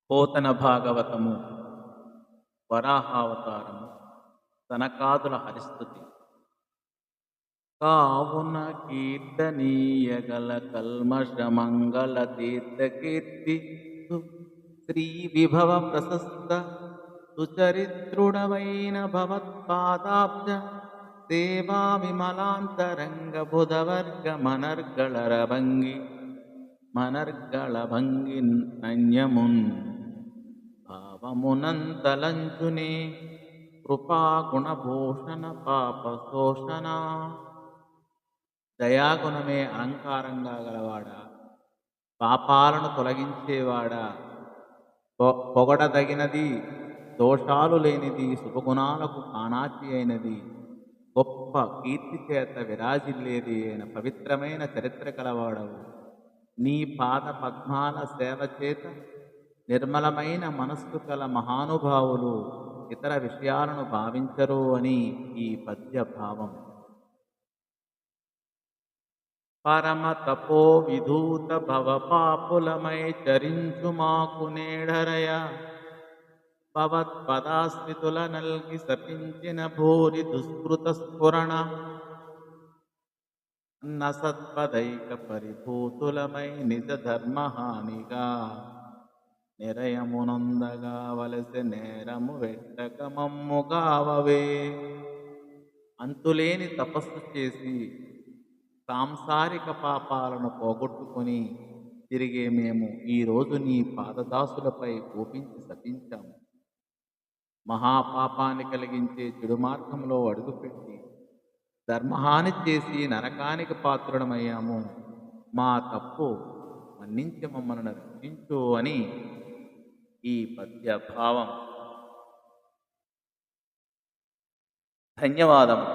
పోతన భాగవతము వరాహావతారము సనకాదుల హరిస్తుతి కావున కీర్తనీయగల కల్మషమంగళ తీర్థకీర్తి శ్రీ విభవ ప్రశస్త సుచరిత్రుడవైన భవత్పాదాబ్జ సేవా విమలాంతరంగ బుధవర్గ మనర్గళభంగి నన్యమున్ భావమునంతలంచునే కృపాగుణభూషణ పాపశోషణ. దయాగుణమే అలంకారంగా గలవాడా, పాపాలను తొలగించేవాడా, పొగడదగినది, దోషాలు లేనిది, శుభగుణాలకు కానాచి అయినది, గొప్ప కీర్తి చేత విరాజిల్లేది అయిన పవిత్రమైన చరిత్ర కలవాడవు. నీ పాద పద్మాల సేవ చేత నిర్మలమైన మనస్సు కల మహానుభావులు ఇతర విషయాలను భావించరు అని ఈ పద్య భావం. పరమ తపో విధూత భవ పాపులమై చరించు మాకు నేడరయ భవత్పదాశ్రితుల నల్గి శపించిన భూరి దుష్కృత స్ఫురణ నసత్పదైక పరిభూతులమై నిజ ధర్మహానిగా నిరయమునందగా వలసె నేరము వెట్టక మమ్ముగావవే. అంతులేని తపస్సు చేసి సాంసారిక పాపాలను పోగొట్టుకొని తిరిగే మేము ఈరోజు నీ పాదదాసులపై కోపించి శపించాము. మహాపాపాన్ని కలిగించే చెడు మార్గంలో అడుగుపెట్టి ధర్మహాని చేసి నరకానికి పాత్రుడమయ్యాము. మా తప్పు మన్నించి మమ్మల్ని రక్షించు అని ఈ పద్య భావం. ధన్యవాదము.